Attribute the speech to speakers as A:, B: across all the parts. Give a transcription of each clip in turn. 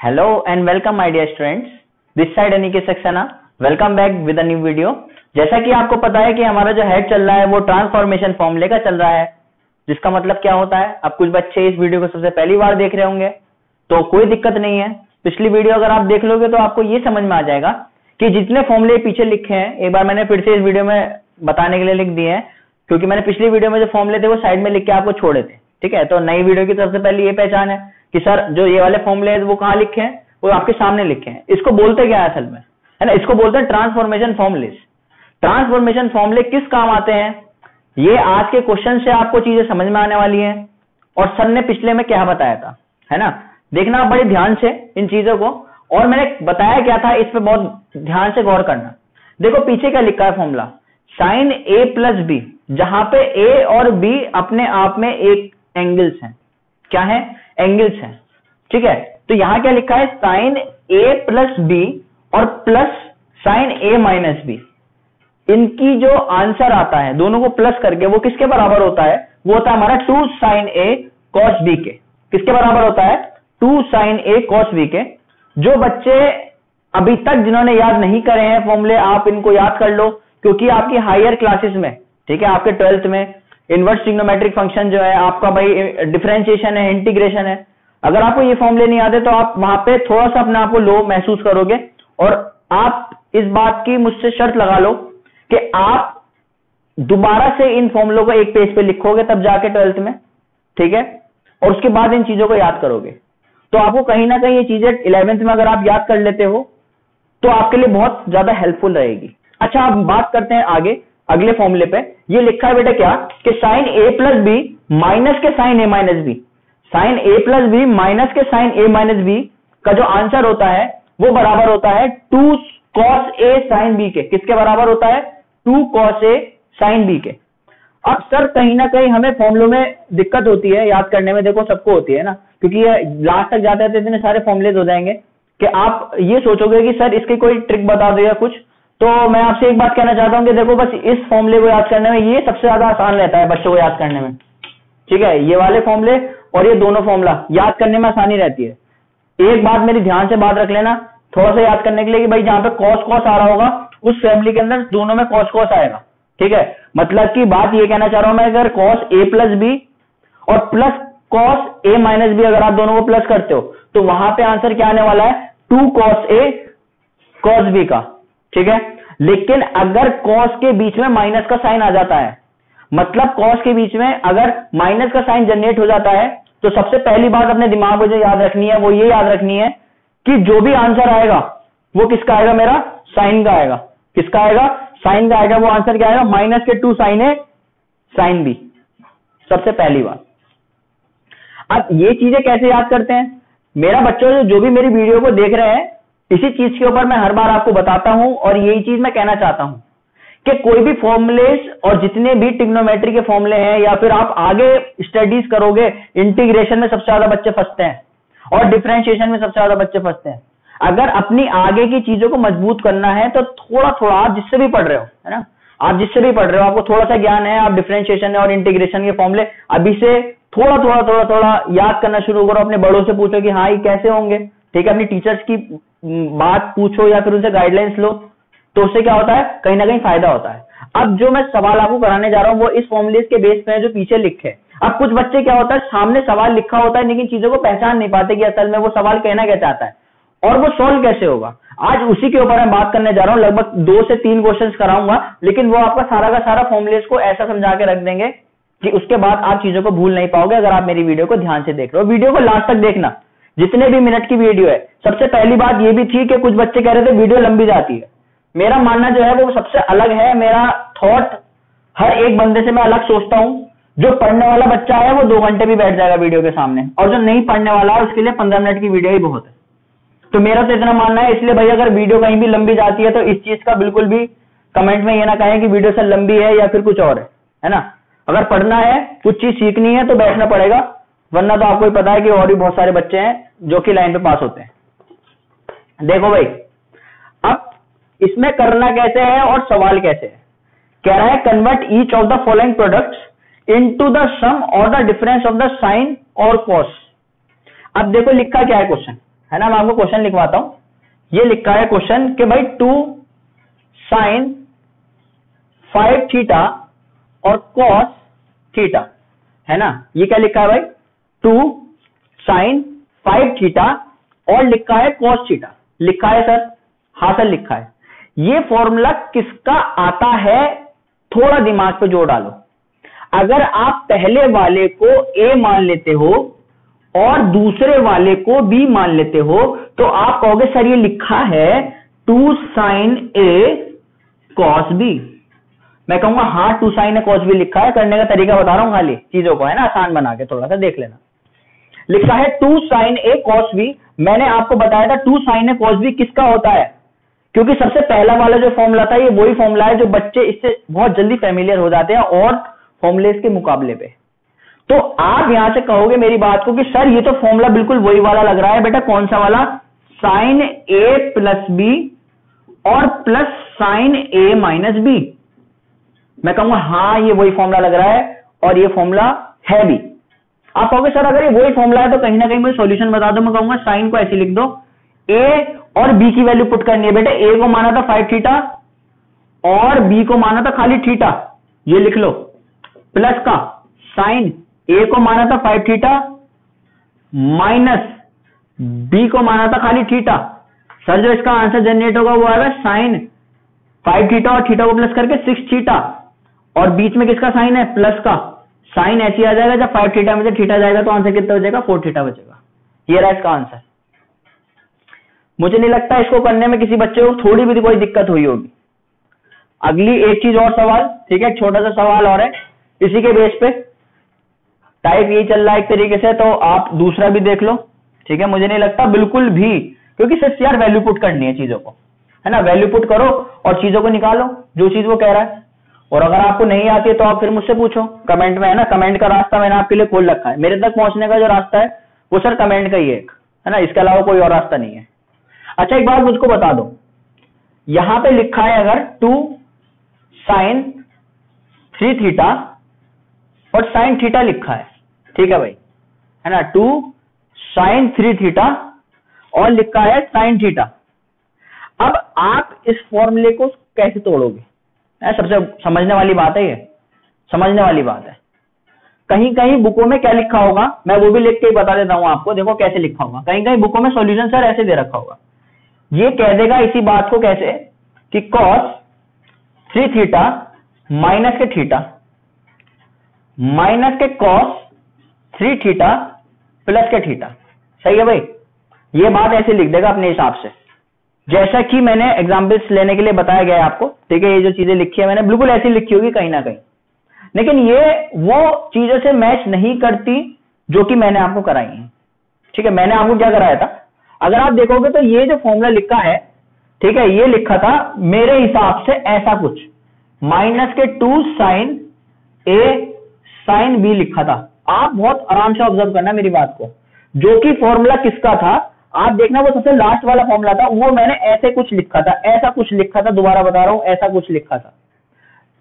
A: Hello and welcome my dear students, this side Aniket Saxena. Welcome back with a new video. जैसा कि आपको पता है कि हमारा जो हेड चल रहा है वो ट्रांसफॉर्मेशन फॉर्मूले का चल रहा है, जिसका मतलब क्या होता है। अब कुछ बच्चे इस वीडियो को सबसे पहली बार देख रहे होंगे तो कोई दिक्कत नहीं है। पिछली वीडियो अगर आप देख लोगे तो आपको ये समझ में आ जाएगा कि जितने फॉर्मूले पीछे लिखे हैं, एक बार मैंने फिर से इस वीडियो में बताने के लिए लिख दिए हैं, क्योंकि मैंने पिछली वीडियो में जो फॉर्मूले थे वो साइड में लिख के आपको छोड़े थे। ठीक है, तो नई वीडियो की सबसे पहले ये पहचान है कि सर जो ये वाले फॉर्मूले हैं वो कहाँ लिखे हैं, वो आपके सामने लिखे हैं। इसको बोलते क्या है असल में, है ना, इसको बोलते हैं ट्रांसफॉर्मेशन फॉर्मूलेस। ट्रांसफॉर्मेशन फॉर्मूले किस काम आते हैं, ये आज के क्वेश्चन से आपको चीजें समझ में आने वाली हैं और सर ने पिछले में क्या बताया था, है ना। देखना आप बड़े ध्यान से इन चीजों को, और मैंने बताया क्या था इस पे बहुत ध्यान से गौर करना। देखो पीछे क्या लिखा है फॉर्मूला, साइन ए प्लस बी, जहां पे ए और बी अपने आप में एक एंगल्स हैं। क्या है? एंगल्स हैं। ठीक है, तो यहां क्या लिखा है, साइन ए प्लस बी और प्लस साइन ए माइनस बी। इनकी जो आंसर आता है दोनों को प्लस करके वो किसके बराबर होता है, वो होता है हमारा 2 साइन ए कॉस बी के। किसके बराबर होता है? 2 साइन ए कॉस बी के। जो बच्चे अभी तक जिन्होंने याद नहीं करे हैं फॉर्मूले, आप इनको याद कर लो, क्योंकि आपकी हायर क्लासेस में, ठीक है, आपके 12th में इनवर्स ट्रिग्नोमेट्रिक फंक्शन जो है आपका भाई डिफरेंशिएशन है, इंटीग्रेशन है। अगर आपको ये फॉर्मूले नहीं आते तो आप वहां पे थोड़ा सा अपने आप को लो महसूस करोगे, और आप इस बात की मुझसे शर्त लगा लो कि आप दोबारा से इन फॉर्मूलों को एक पेज पे लिखोगे तब जाके 12th में, ठीक है, और उसके बाद इन चीजों को याद करोगे। तो आपको कहीं ना कहीं ये चीजें 11th में अगर आप याद कर लेते हो तो आपके लिए बहुत ज्यादा हेल्पफुल रहेगी। अच्छा, अब बात करते हैं आगे अगले फॉर्मूले पे। ये लिखा है बेटा क्या कि साइन ए प्लस बी माइनस के साइन ए माइनस बी, साइन ए प्लस बी माइनस के साइन ए माइनस बी का जो आंसर होता है वो बराबर होता है 2 कॉस ए साइन बी के। किसके बराबर होता है? 2 कॉस ए साइन बी के। अब सर कहीं ना कहीं हमें फॉर्मूलों में दिक्कत होती है याद करने में, देखो सबको होती है ना, क्योंकि ये लास्ट तक जाते हैं तो इतने सारे फॉर्मूलेज हो जाएंगे कि आप ये सोचोगे कि सर इसकी कोई ट्रिक बता दो या कुछ। तो मैं आपसे एक बात कहना चाहता हूं कि देखो बस इस फॉर्मूले को याद करने में ये सबसे ज्यादा आसान रहता है बच्चों को याद करने में। ठीक है, ये वाले फॉर्मूले और ये दोनों फॉर्मूला याद करने में आसानी रहती है। एक बात मेरी ध्यान से बात रख लेना थोड़ा सा याद करने के लिए कि भाई जहां पे कॉस कॉस आ रहा होगा उस फैमिली के अंदर दोनों में कॉस कॉस आएगा। ठीक है, मतलब की बात ये कहना चाह रहा हूं मैं, अगर कॉस ए प्लस बी और plus cos A minus B अगर आप दोनों को प्लस करते हो तो वहां पे आंसर क्या आने वाला है? 2 कॉस ए कॉस बी का। ठीक है, लेकिन अगर कॉस के बीच में माइनस का साइन आ जाता है, मतलब कॉस के बीच में अगर माइनस का साइन जनरेट हो जाता है, तो सबसे पहली बात अपने दिमाग में जो याद रखनी है वो ये याद रखनी है कि जो भी आंसर आएगा वो किसका आएगा? मेरा साइन का आएगा। किसका आएगा? साइन का आएगा। वो आंसर क्या आएगा? माइनस के 2 साइन ए साइन बी, सबसे पहली बात। अब ये चीजें कैसे याद करते हैं? मेरा बच्चों जो भी मेरी वीडियो को देख रहे हैं, इसी चीज के ऊपर मैं हर बार आपको बताता हूं और यही चीज मैं कहना चाहता हूं कि कोई भी फॉर्मूलेस और जितने भी ट्रिग्नोमेट्री के फॉर्मूले हैं, या फिर आप आगे स्टडीज करोगे, इंटीग्रेशन में सबसे ज्यादा बच्चे फंसते हैं और डिफरेंशिएशन में सबसे ज्यादा बच्चे फंसते हैं। अगर अपनी आगे की चीजों को मजबूत करना है तो थोड़ा थोड़ा आप जिससे भी पढ़ रहे हो, है ना, आप जिससे भी पढ़ रहे हो, आपको थोड़ा सा ज्ञान है, आप डिफरेंशिएशन और इंटीग्रेशन के फॉर्मूले अभी से थोड़ा थोड़ा थोड़ा थोड़ा याद करना शुरू करो। अपने बड़ों से पूछो कि हाँ ये कैसे होंगे, ठीक है, अपनी टीचर्स की बात पूछो या फिर उनसे गाइडलाइंस लो, तो उससे क्या होता है, कहीं ना कहीं फायदा होता है। अब जो मैं सवाल आपको कराने जा रहा हूं वो इस फॉर्मूलेस के बेस पे है जो पीछे लिखे। अब कुछ बच्चे क्या होता है, सामने सवाल लिखा होता है लेकिन चीजों को पहचान नहीं पाते कि असल में वो सवाल कहना क्या चाहता है और वो सॉल्व कैसे होगा। आज उसी के ऊपर मैं बात करने जा रहा हूं। लगभग 2 से 3 क्वेश्चंस कराऊंगा, लेकिन वो आपका सारा का सारा फॉर्मूलेस को ऐसा समझा के रख देंगे कि उसके बाद आप चीजों को भूल नहीं पाओगे अगर आप मेरी वीडियो को ध्यान से देख रहे हो। वीडियो को लास्ट तक देखना, जितने भी मिनट की वीडियो है। सबसे पहली बात ये भी थी कि कुछ बच्चे कह रहे थे वीडियो लंबी जाती है। मेरा मानना जो है वो सबसे अलग है। मेरा थॉट हर एक बंदे से मैं अलग सोचता हूं। जो पढ़ने वाला बच्चा है वो 2 घंटे भी बैठ जाएगा वीडियो के सामने, और जो नहीं पढ़ने वाला है उसके लिए 15 मिनट की वीडियो ही बहुत है। तो मेरा तो इतना मानना है। इसलिए भाई अगर वीडियो कहीं भी लंबी जाती है तो इस चीज का बिल्कुल भी कमेंट में ये ना कहें कि वीडियो से लंबी है या फिर कुछ और है ना। अगर पढ़ना है, कुछ चीज सीखनी है तो बैठना पड़ेगा, वरना तो आपको ही पता है कि और भी बहुत सारे बच्चे हैं जो कि लाइन पे पास होते हैं। देखो भाई, अब इसमें करना कैसे है और सवाल कैसे है। कह रहा है convert each of the following products into the sum और the difference of the sine और कॉस। अब देखो लिखा क्या है क्वेश्चन, है ना। मैं आपको क्वेश्चन लिखवाता हूं। ये लिखा है क्वेश्चन कि भाई 2 sin 5 थीटा और cos थीटा, है ना। ये क्या लिखा है भाई, 2 sin 5 थीटा और लिखा है cos थीटा। लिखा है सर? हाँ सर लिखा है। ये फॉर्मूला किसका आता है, थोड़ा दिमाग पे जोर डालो। अगर आप पहले वाले को a मान लेते हो और दूसरे वाले को b मान लेते हो तो आप कहोगे सर ये लिखा है 2 sin a cos b। मैं कहूंगा हाँ 2 sin a cos b लिखा है। करने का तरीका बता रहा हूं खाली चीजों को, है ना, आसान बना के थोड़ा सा देख लेना। लिखा है 2 sin a cos b। मैंने आपको बताया था 2 sin a cos b किसका होता है, क्योंकि सबसे पहला वाला जो फॉर्मूला था ये वही फॉर्मूला है जो बच्चे इससे बहुत जल्दी फेमिलियर हो जाते हैं और फॉर्मूलेस के मुकाबले पे। तो आप यहां से कहोगे मेरी बात को कि सर ये तो फॉर्मूला बिल्कुल वही वाला लग रहा है। बेटा कौन सा वाला, sin a प्लस b और plus sin a minus b। मैं कहूंगा हाँ ये वही फॉर्मूला लग रहा है और ये फॉर्मूला है भी। आप कहोगे सर अगर ये वही फॉर्मूला है तो कहीं ना कहीं मुझे सॉल्यूशन बता दो। मैं कहूंगा साइन को ऐसे लिख दो, a और b की वैल्यू पुट करनी है। बेटा a को माना था 5 थीटा और b को माना था खाली थीटा, ये लिख लो, प्लस का साइन a को माना था 5 थीटा माइनस b को माना था खाली थीटा। सर जो इसका आंसर जनरेट होगा वो आएगा साइन 5 थीटा और थीटा को प्लस करके 6 थीटा और बीच में किसका साइन है, प्लस का। साइन ऐसे आ जाएगा, जब 5 थीटा में से थीटा जाएगा तो आंसर कितना बचेगा, 4 थीटा बचेगा। ये रहा इसका आंसर। मुझे नहीं लगता इसको करने में किसी बच्चे को थोड़ी भी कोई दिक्कत हुई होगी। अगली एक चीज और सवाल, ठीक है, छोटा सा सवाल और है इसी के बेस पे। टाइप यही चल रहा है एक तरीके से, तो आप दूसरा भी देख लो, ठीक है। मुझे नहीं लगता बिल्कुल भी, क्योंकि सिर्फ यार वैल्यू पुट करनी है चीजों को, है ना। वैल्यू पुट करो और चीजों को निकालो जो चीज वो कह रहा है। और अगर आपको नहीं आती है तो आप फिर मुझसे पूछो कमेंट में, है ना। कमेंट का रास्ता मैंने आपके लिए खोल रखा है। मेरे तक पहुंचने का जो रास्ता है वो सर कमेंट का ही है ना, इसके अलावा कोई और रास्ता नहीं है। अच्छा एक बात मुझको बता दो, यहां पे लिखा है अगर 2 sin 3 थीटा और sin थीटा लिखा है, ठीक है भाई, है ना, 2 sin 3 थीटा और लिखा है sin थीटा। अब आप इस फॉर्मूले को कैसे तोड़ोगे, सबसे समझने वाली बात है, ये समझने वाली बात है। कहीं कहीं बुकों में क्या लिखा होगा, मैं वो भी लिख के ही बता देता हूं आपको। देखो कैसे लिखा होगा, कहीं कहीं बुकों में सॉल्यूशन सर ऐसे दे रखा होगा। ये कह देगा इसी बात को कैसे कि cos 3 थीटा माइनस के थीटा माइनस के cos 3 थीटा प्लस के थीटा। सही है भाई, ये बात ऐसे लिख देगा अपने हिसाब से, जैसा कि मैंने एग्जाम्पल्स लेने के लिए बताया गया है आपको, ठीक है। ये जो चीजें लिखी है मैंने बिल्कुल ऐसी लिखी होगी कहीं ना कहीं, लेकिन ये वो चीजों से मैच नहीं करती जो कि मैंने आपको कराई है, ठीक है। मैंने आपको क्या कराया था, अगर आप देखोगे तो ये जो फॉर्मूला लिखा है, ठीक है, ये लिखा था मेरे हिसाब से ऐसा कुछ, माइनस के 2 sin a sin b लिखा था। आप बहुत आराम से ऑब्जर्व करना मेरी बात को, जो कि फॉर्मूला किसका था आप देखना, वो सबसे लास्ट वाला फॉर्मूला था, वो मैंने ऐसे कुछ लिखा था, ऐसा कुछ लिखा था, दोबारा बता रहा हूं ऐसा कुछ लिखा था।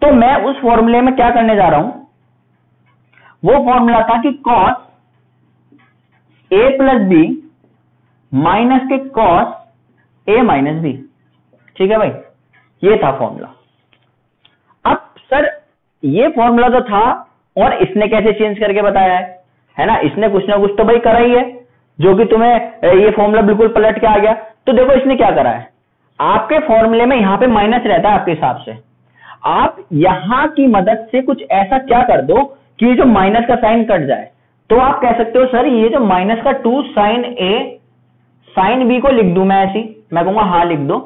A: तो मैं उस फॉर्मूले में क्या करने जा रहा हूं, वो फॉर्मूला था कि cos a plus b minus के cos a माइनस b, ठीक है भाई, ये था फॉर्मूला। अब सर ये फॉर्मूला तो था और इसने कैसे चेंज करके बताया है ना, इसने कुछ ना कुछ तो भाई करा ही है जो कि तुम्हें ये फॉर्मूला बिल्कुल पलट के आ गया। तो देखो इसने क्या करा है, आपके फॉर्मूले में यहां पे माइनस रहता है आपके हिसाब से, आप यहां की मदद से कुछ ऐसा क्या कर दो कि ये जो माइनस का साइन कट जाए। तो आप कह सकते हो सर ये जो माइनस का 2 sin a sin b को लिख दूं मैं ऐसी, मैं कहूंगा हाँ लिख दो।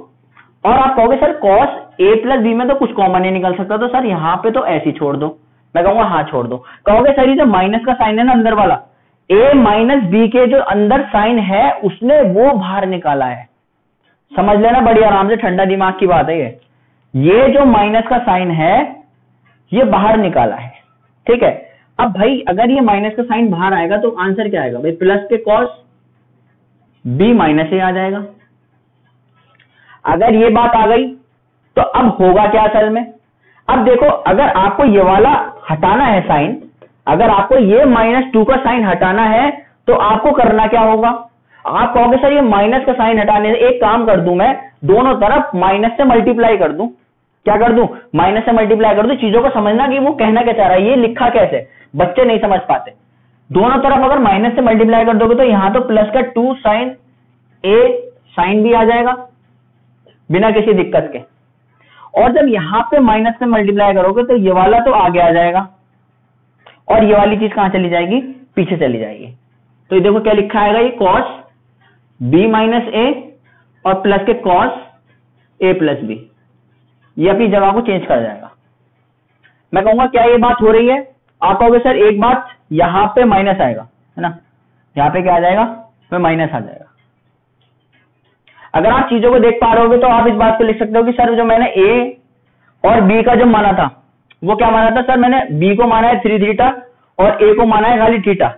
A: और आप कहोगे sir cos a plus b में तो कुछ कॉमन नहीं निकल सकता, तो सर यहां पे तो ऐसी छोड़ दो, मैं कहूंगा हाँ छोड़ दो। कहोगे सर ये जो माइनस का साइन है ना अंदर वाला, a माइनस b के जो अंदर साइन है उसने वो बाहर निकाला है, समझ लेना बड़ी आराम से, ठंडा दिमाग की बात है ये जो माइनस का साइन है ये बाहर निकाला है, ठीक है। अब भाई अगर ये माइनस का साइन बाहर आएगा तो आंसर क्या आएगा भाई, प्लस के cos b माइनस a आ जाएगा। अगर ये बात आ गई तो अब होगा क्या असल में, अब देखो अगर आपको ये वाला हटाना है साइन, अगर आपको ये -2 का साइन हटाना है तो आपको करना क्या होगा, आप कहोगे सर ये माइनस का साइन हटाने से, एक काम कर दूं मैं, दोनों तरफ माइनस से मल्टीप्लाई कर दूं। क्या कर दूं? माइनस से मल्टीप्लाई कर दूं। चीजों को समझना कि वो कहना क्या चाह रहा है, ये लिखा कैसे, बच्चे नहीं समझ पाते। दोनों तरफ अगर माइनस से मल्टीप्लाई कर दोगे तो यहां तो प्लस का 2 साइन ए साइन भी आ जाएगा बिना किसी दिक्कत के। और जब यहां पे माइनस से मल्टीप्लाई करोगे तो ये वाला तो आगे आ जाएगा और ये वाली चीज कहां चली जाएगी? पीछे चली जाएगी। तो ये देखो क्या लिखा आएगा, ये कॉस बी माइनस ए और प्लस के कॉस ए प्लस बी, ये अपनी जगह को चेंज कर जाएगा। मैं कहूंगा क्या ये बात हो रही है? आप कहोगे सर एक बात, यहां पे माइनस आएगा, है ना, यहां पे क्या आ जाएगा? तो माइनस आ जाएगा। अगर आप चीजों को देख पा रहे होगे तो आप इस बात को लिख सकते हो कि सर जो मैंने ए और बी का जो माना था वो क्या माना था? सर मैंने बी को माना है 3 थीटा और ए को माना है खाली थीटा।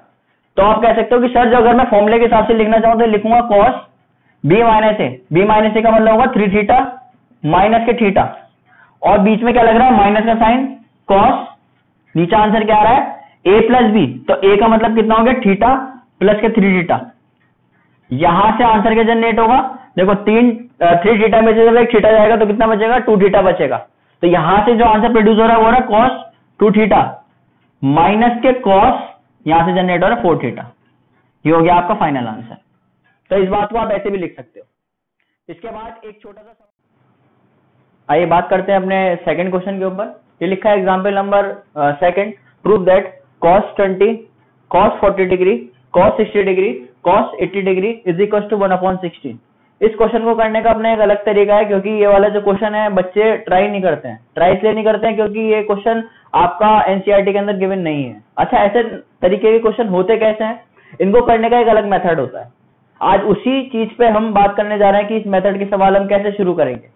A: तो आप कह सकते हो कि सर जो अगर मैं फॉर्मूले के हिसाब से लिखना चाहूं तो लिखूंगा कॉस बी माइनस ए। बी माइनस ए का मतलब होगा 3 थीटा माइनस के थीटा, और बीच में क्या लग रहा है? माइनस का साइन, कॉस, नीचे आंसर क्या आ रहा है? ए प्लस बी। तो ए का मतलब कितना हो गया? थीटा प्लस के 3 थीटा। यहां से आंसर क्या जनरेट होगा? देखो 3 थीटा में से जब एक थीटा जाएगा तो कितना बचेगा? 2 थीटा बचेगा। तो यहां से जो आंसर प्रोड्यूस हो रहा है वो हो रहा है कॉस 2 थीटा माइनस के कॉस, यहां से जनरेट हो रहा है 4 थीटा। ये हो गया आपका फाइनल आंसर। तो इस बात को आप ऐसे भी लिख सकते हो। इसके बाद एक छोटा सा, आइए बात करते हैं अपने सेकंड क्वेश्चन के ऊपर। ये लिखा है example number second, prove that cos 20, cos 40 degree, cos 60 degree, cos 80 degree is equal to 1/16। इस क्वेश्चन को करने का अपना एक अलग तरीका है, क्योंकि ये वाला जो क्वेश्चन है बच्चे ट्राई नहीं करते हैं। ट्राई इसलिए नहीं करते हैं क्योंकि ये क्वेश्चन आपका एनसीईआरटी के अंदर गिवन नहीं है। अच्छा, ऐसे तरीके के क्वेश्चन होते कैसे हैं? इनको करने का एक अलग मेथड होता है। आज उसी चीज पे हम बात करने जा रहे हैं कि इस मेथड के सवाल हम कैसे शुरू करेंगे।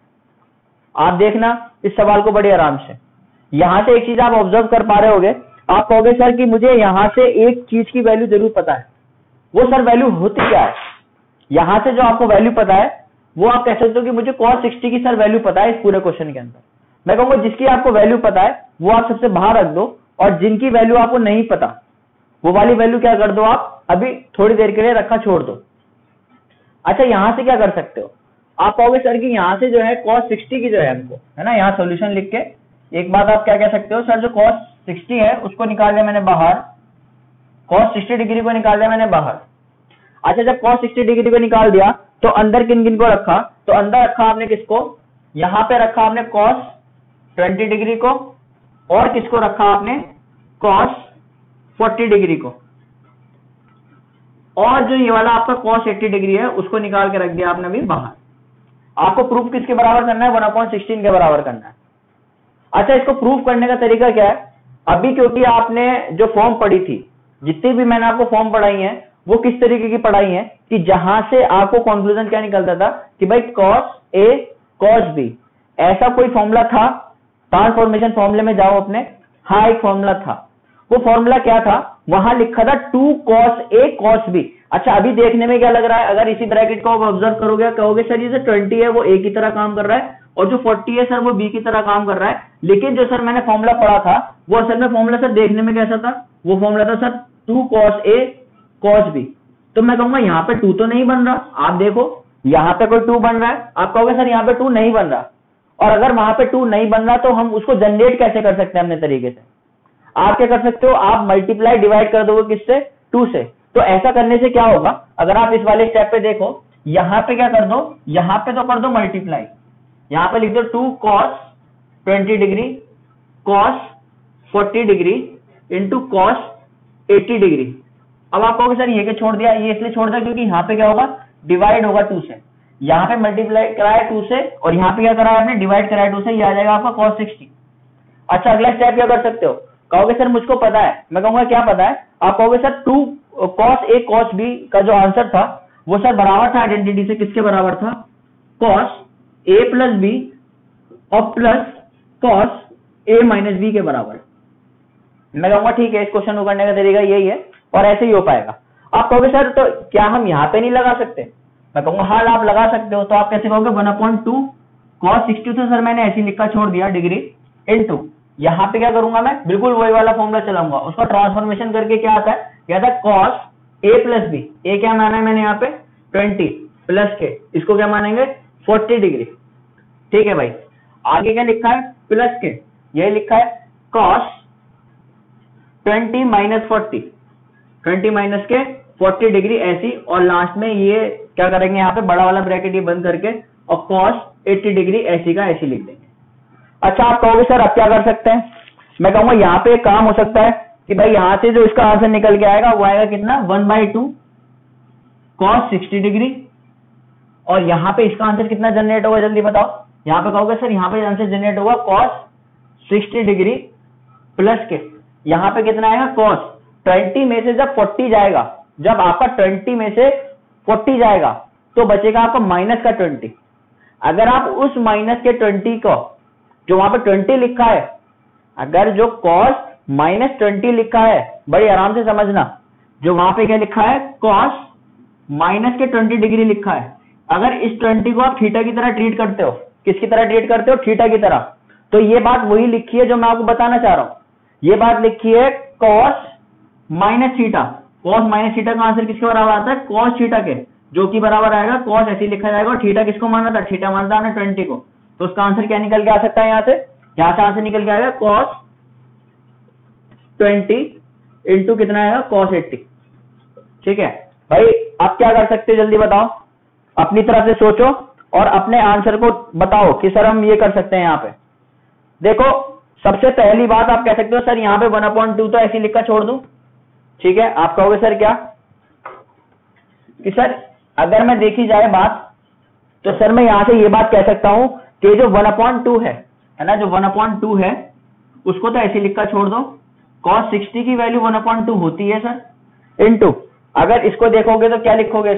A: आप देखना इस सवाल को बड़ी आराम से। यहां से एक चीज आप ऑब्जर्व कर पा रहे होगे, आप कहोगे सर कि मुझे यहां से एक चीज की वैल्यू जरूर पता है। वो सर वैल्यू होती क्या है? यहां से जो आपको वैल्यू पता है वो आप कह सकते हो कि मुझे cos 60 की सर वैल्यू पता है इस पूरे क्वेश्चन के अंदर। मैं कहूंगा जिसकी आपको वैल्यू पता है वो आप सबसे बाहर रख दो, और जिनकी वैल्यू आपको नहीं पता वो वाली वैल्यू क्या कर दो, आप अभी थोड़ी देर के लिए रखा छोड़ दो। अच्छा, यहां से क्या कर सकते हो? आप कहोगे सर कि यहां से जो है cos 60 की जो है हमको, है ना, यहाँ सोल्यूशन लिख के एक बात आप क्या कह सकते हो, सर जो cos 60 है उसको निकाल लिया मैंने बाहर, cos 60 डिग्री को निकाल लिया मैंने बाहर। अच्छा, जब cos 60 डिग्री को निकाल दिया तो अंदर किन किन को रखा? तो अंदर रखा आपने किसको? यहां पे रखा आपने cos 20 डिग्री को, और किसको रखा आपने? cos 40 डिग्री को। और जो ये वाला आपका cos 80 डिग्री है उसको निकाल के रख दिया आपने अभी बाहर। आपको प्रूफ किसके बराबर करना है? 1/16 के बराबर करना है। अच्छा, इसको प्रूफ करने का तरीका क्या है? अभी क्योंकि आपने जो फॉर्म पढ़ी थी, जितनी भी मैंने आपको फॉर्म पढ़ाई है वो किस तरीके की पढ़ाई है कि जहां से आपको कंक्लूजन क्या निकलता था कि भाई cos A cos B, ऐसा कोई फॉर्मूला था? ट्रांसफॉर्मेशन फॉर्मूले में जाओ अपने, हाँ एक फॉर्मूला था। वो फॉर्मूला क्या था? वहां लिखा था 2 cos A cos B। अच्छा, अभी देखने में क्या लग रहा है? अगर इसी ब्रैकेट को आप ऑब्जर्व करोगे, कहोगे सर ये जो 20 है वो A की तरह काम कर रहा है और जो 40 है सर वो B की तरह काम कर रहा है। लेकिन जो सर मैंने फॉर्मूला पढ़ा था वो असल में फॉर्मूला सर देखने में कैसा था? वो फॉर्मूला था sir 2 cos A cos B। तो मैं कहूंगा यहाँ पे 2 तो नहीं बन रहा। आप देखो यहाँ पे कोई 2 बन रहा है, आप कहोगे सर यहाँ पे 2 नहीं बन रहा। और अगर वहां पे 2 नहीं बन रहा तो हम उसको जनरेट कैसे कर सकते हैं अपने तरीके से? आप क्या कर सकते हो? आप मल्टीप्लाई डिवाइड कर दोगे किससे? 2 से। तो ऐसा करने से क्या होगा? अगर आप इस वाले स्टेप पे देखो, यहां पे क्या कर दो, यहां पे तो कर दो मल्टीप्लाई, यहां पे लिख दो 2 cos 20 degree cos 40 degree into cos 80 degree. अब आप कहोगे सर ये क्या छोड़ दिया? ये इसलिए छोड़ दिया क्योंकि यहाँ पे क्या होगा? डिवाइड होगा 2 से। यहाँ पे मल्टीप्लाई कराया 2 से और यहाँ पे क्या कराया आपने? डिवाइड कराया 2 से। ये आ जाएगा आपका cos 60। अच्छा, अगला स्टेप क्या कर सकते हो? कहोगे सर मुझको पता है। मैं कहूंगा क्या पता है? आप कहोगे sir 2 cos A cos B का जो आंसर था वो सर बराबर था आइडेंटिटी से, किसके बराबर था? cos A प्लस B और plus cos A minus B के बराबर। मैं कहूंगा ठीक है, इस क्वेश्चन को करने का तरीका यही है और ऐसे ही हो पाएगा। आप कहोगे सर तो क्या हम यहाँ पे नहीं लगा सकते? मैं कहूंगा हाँ आप लगा सकते हो। तो आप कैसे कहोगे? 1/2 cos 60 तो सर मैंने ऐसे लिखा छोड़ दिया डिग्री इनटू, यहाँ पे क्या करूंगा मैं? बिल्कुल वही वाला फॉर्मूला चलाऊंगा। उसका ट्रांसफॉर्मेशन करके क्या आता है? क्या आता है? cos A plus B। ए क्या माना है मैंने यहाँ पे? 20 प्लस के, इसको क्या मानेंगे 40 डिग्री। ठीक है भाई, आगे क्या लिखा है प्लस के, यही लिखा है cos 20 माइनस 40, 20 माइनस के 40 डिग्री ऐसी, और लास्ट में ये क्या करेंगे यहाँ पे बड़ा वाला ब्रैकेट ये बंद करके और cos 80 डिग्री ऐसी का ऐसी लिख देंगे। अच्छा आप कहोगे सर अब क्या कर सकते हैं, मैं कहूंगा यहाँ पे एक काम हो सकता है कि भाई यहाँ से जो इसका आंसर निकल के आएगा वो आएगा कितना 1/2 cos 60 डिग्री, और यहाँ पे इसका आंसर कितना जनरेट होगा जल्दी बताओ। यहाँ पे कहोगे सर यहाँ पे आंसर जनरेट होगा cos 60 डिग्री प्लस के, यहाँ पे कितना आएगा cos 20 में से जब 40 जाएगा, जब आपका 20 में से 40 जाएगा तो बचेगा आपका माइनस का 20। अगर आप उस माइनस के 20 को, जो वहां पे 20 लिखा है, अगर जो cos माइनस 20 लिखा है, बड़ी आराम से समझना, जो वहां पे क्या लिखा है cos माइनस के 20 डिग्री लिखा है, अगर इस 20 को आप थीटा की तरह ट्रीट करते हो, किसकी तरह ट्रीट करते हो थीटा की तरह, तो ये बात वही लिखी है जो मैं आपको बताना चाह रहा हूं। ये बात लिखी है cos minus theta, cos minus theta का आंसर किसके बराबर आता है cos थीटा के, जो कि बराबर आएगा cos ऐसे लिखा जाएगा, और थीटा किसको माना था, थीटा मानता है 20 को, तो उसका आंसर क्या निकल के आ सकता है, यहां से आंसर निकल के आएगा cos 20 इंटू कितना आएगा cos 80। ठीक है भाई, आप क्या कर सकते हो जल्दी बताओ, अपनी तरफ से सोचो और अपने आंसर को बताओ कि सर हम ये कर सकते हैं। यहाँ पे देखो, सबसे पहली बात आप कह सकते हो सर यहाँ पे 1/2 तो ऐसे लिखा छोड़ दूं। ठीक है, आप कहोगे सर क्या कि सर अगर मैं देखी जाए बात, तो सर मैं यहां से ये बात कह सकता हूं कि जो 1/2 है ना, जो 1/2 है उसको तो ऐसे लिखा छोड़ दो, cos 60 की वैल्यू 1/2 होती है सर, इनटू अगर इसको देखोगे तो क्या लिखोगे,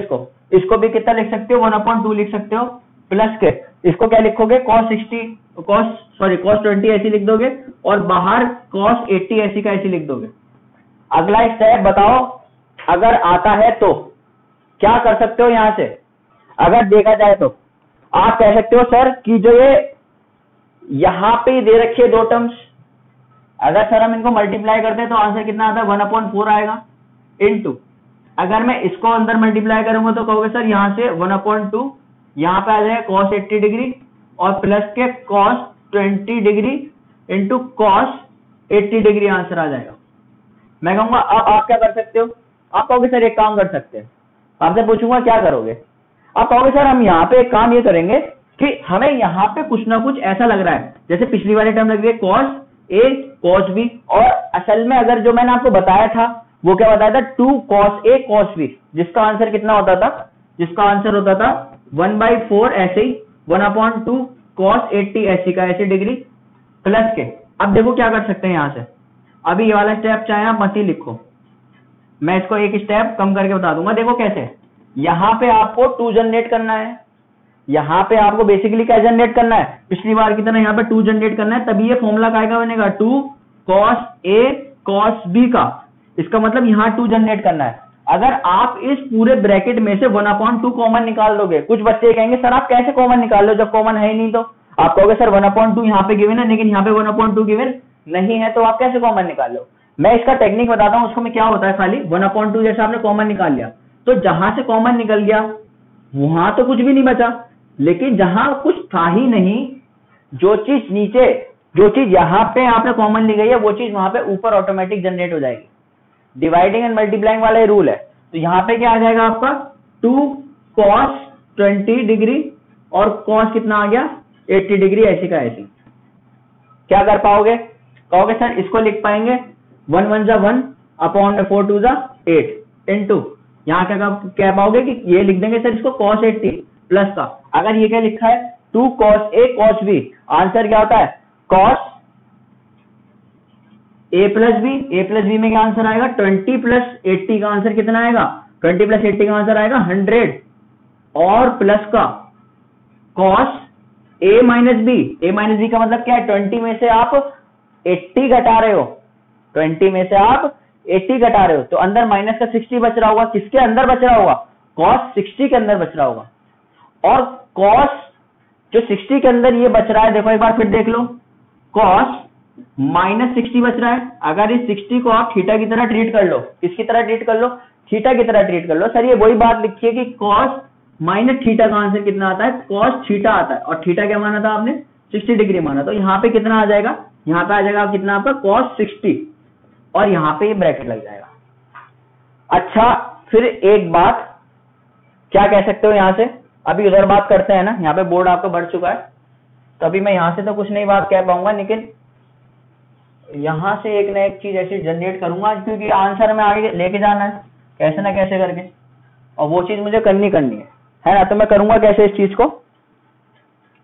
A: इसको भी कितना लिख सकते हो 1/2 लिख सकते हो, प्लस के इसको क्या लिखोगे cos 20 ऐसी लिख दोगे, और बाहर cos 80 ऐसी का ऐसी लिख दोगे। अगला स्टेप बताओ, अगर आता है तो क्या कर सकते हो। यहां से अगर देखा जाए तो आप कह सकते हो सर कि जो ये यहां पे दे रखी है दो टर्म्स, अगर सर हम इनको मल्टीप्लाई करते हैं तो आंसर कितना आता है 1/4 आएगा, इनटू अगर मैं इसको अंदर मल्टीप्लाई करूंगा तो कहोगे सर यहां से 1/2 यहां पे आ जाएगा cos 80 डिग्री और प्लस के cos 20 degree into cos 80 degree answer आ जाएगा। मैं कहूंगा अब आप क्या कर सकते हो, आप कहोगे सर एक काम कर सकते हैं, आपसे पूछूंगा क्या करोगे, आप कहोगे सर हम यहाँ पे एक काम ये करेंगे कि हमें यहाँ पे कुछ ना कुछ ऐसा लग रहा है जैसे पिछली वाली टर्म लग रही है cos A cos B, और असल में अगर जो मैंने आपको बताया था वो क्या बताया था 2 cos A cos B, जिसका आंसर कितना होता था, जिसका आंसर होता था 1/4 ऐसे ही 1/2 cos 80 ऐसी का ऐसी डिग्री प्लस के। अब देखो क्या कर सकते हैं यहां से, अभी ये वाला स्टेप चाहे आप मत ही लिखो, मैं इसको एक स्टेप कम करके बता दूंगा। देखो कैसे, यहां पे आपको 2 जनरेट करना है, यहां पे आपको बेसिकली क्या जनरेट करना है, पिछली बार की तरह यहां पे 2 जनरेट करना है, तभी ये फॉर्मूला का बनेगा 2 cos A cos B का, इसका मतलब यहां 2 जनरेट करना है। अगर आप इस पूरे ब्रैकेट में से 1/2 कॉमन निकाल दोगे, कुछ बच्चे कहेंगे सर आप कैसे कॉमन निकाल लो जब कॉमन है ही नहीं, तो आप कहोगे सर 1/2 यहाँ पे गिवन है लेकिन यहाँ पे 1/2 गिवन नहीं है, तो आप कैसे कॉमन निकाल लो। मैं इसका टेक्निक बताता हूं, उसको में क्या होता है, खाली 1/2 जैसे आपने कॉमन निकाल लिया तो जहां से कॉमन निकल गया वहां तो कुछ भी नहीं बचा, लेकिन जहां कुछ था ही नहीं, जो चीज नीचे, जो चीज यहां पे आपने कॉमन ली गई है वो चीज वहां पे ऊपर ऑटोमेटिक जनरेट हो जाएगी। डिवाइडिंग एंड मल्टीप्लाइंग वाला ये रूल है। तो यहां पे क्या आ जाएगा आपका 2 cos 20 डिग्री और cos कितना आ गया 80 डिग्री ऐसी का ऐसी। क्या कर पाओगे, कहोगे सर इसको लिख पाएंगे 1 1 जा 1 अपॉन 4 2 जा 8 इनटू यहां क्या कह पाओगे कि ये लिख देंगे सर इसको cos 80 प्लस का, अगर ये क्या लिखा है 2 cos A cos B, answer क्या होता है cos A plus B, A plus B में क्या आंसर आएगा 20 प्लस 80 का आंसर कितना आएगा 20 प्लस 80 का आंसर आएगा 100 और प्लस का cos A minus B, A minus B का मतलब क्या है 20 में से आप 80 घटा रहे हो, 20 में से आप 80 घटा रहे हो तो अंदर माइनस का 60 बच रहा होगा, किसके अंदर बच रहा होगा cos 60 के अंदर बच रहा होगा, और cos जो 60 के अंदर ये बच रहा है, देखो एक बार फिर देख लो cos माइनस 60 बच रहा है। अगर इस 60 को आप थीटा की तरह ट्रीट कर लो, किसकी तरह ट्रीट कर लो थीटा की तरह ट्रीट कर लो। सर ये वही बात लिखी है कि कॉस माइनस थीटा का आंसर कितना आता है, कॉस थीटा आता है, और थीटा क्या माना था आपने, 60 डिग्री माना। तो यहाँ पे कितना आ जाएगा, यहाँ पे आ जाएगा कितना आपका कॉस 60, और यहाँ पे ये ब्रैकेट लग जाएगा। अच्छा फिर एक बात क्या कह सकते हो यहाँ से, अभी उधर बात करते हैं ना, यहाँ पे बोर्ड आपका बढ़ चुका है, तो अभी मैं यहाँ से तो कुछ नहीं बात कह पाऊंगा, लेकिन यहाँ से एक ना एक चीज ऐसी जनरेट करूंगा, क्योंकि आंसर में आगे लेके जाना है कैसे ना कैसे करके, और वो चीज मुझे करनी है ना। तो मैं करूंगा कैसे इस चीज को,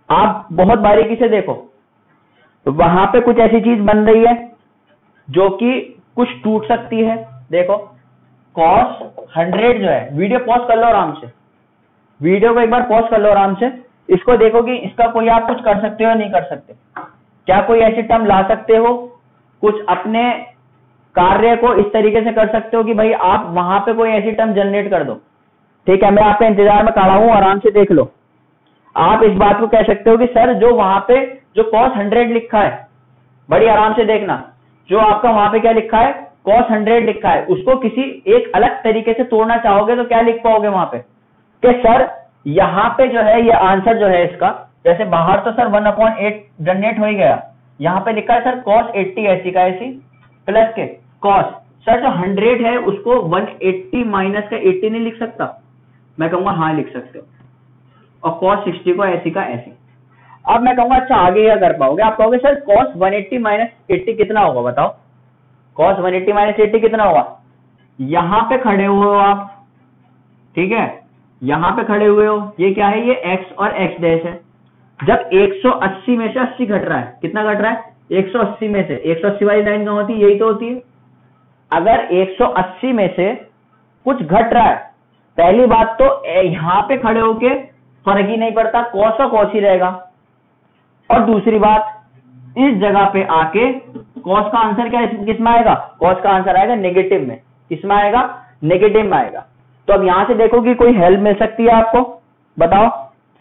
A: आप बहुत बारीकी से देखो। तो वहां पे कुछ ऐसी चीज बन रही है जो कि कुछ टूट सकती है। देखो cos 100 जो है, वीडियो पॉज कर लो आराम से, वीडियो को एक बार पॉज कर लो आराम से, इसको देखो कि इसका कोई आप कुछ कर सकते हो नहीं कर सकते, क्या कोई ऐसी टर्म ला सकते हो, कुछ अपने कार्य को इस तरीके से कर सकते हो कि भाई आप वहां पे कोई ऐसी टर्म जनरेट कर दो। ठीक है, मैं आपके इंतजार में खड़ा हूं, आराम से देख लो। आप इस बात को कह सकते हो कि सर जो वहां पे जो cos 100 लिखा है, बड़ी आराम से देखना, जो आपका वहां पे क्या लिखा है, cos 100 लिखा है, उसको किसी एक अलग तरीके से तोड़ना चाहोगे तो क्या लिख पाओगे वहां पे, कि सर यहाँ पे जो है ये आंसर जो है इसका, जैसे बाहर तो सर 1/8 जनरेट हो ही गया, यहाँ पे लिखा है सर cos 80 ऐसी का ऐसी प्लस के cos, सर जो 100 है उसको 180 माइनस का 80 नहीं लिख सकता, मैं कहूंगा हाँ लिख सकते हो, और cos 60 को ऐसी का ऐसी। अब मैं कहूंगा अच्छा आगे क्या कर पाओगे, आप कहोगे सर cos 180 माइनस 80 कितना होगा बताओ, cos 180 माइनस 80 कितना होगा, यहां पे खड़े हुए हो आप, ठीक है, यहां पे खड़े हुए हो, ये क्या है, ये x और x डैश है। जब 180 में से 80 घट रहा है, कितना घट रहा है, 180 में से, 180 वाली लाइन कहां होती है, यही तो होती है। अगर 180 में से कुछ घट रहा है, पहली बात तो यहां पे खड़े होके फर्क ही नहीं पड़ता, कॉस का कॉस ही रहेगा, और दूसरी बात इस जगह पे आके कॉस का आंसर क्या किसमें आएगा, कॉस का आंसर आएगा नेगेटिव में, किसमें आएगा, नेगेटिव में आएगा। तो अब यहां से देखो कि कोई हेल्प मिल सकती है आपको, बताओ,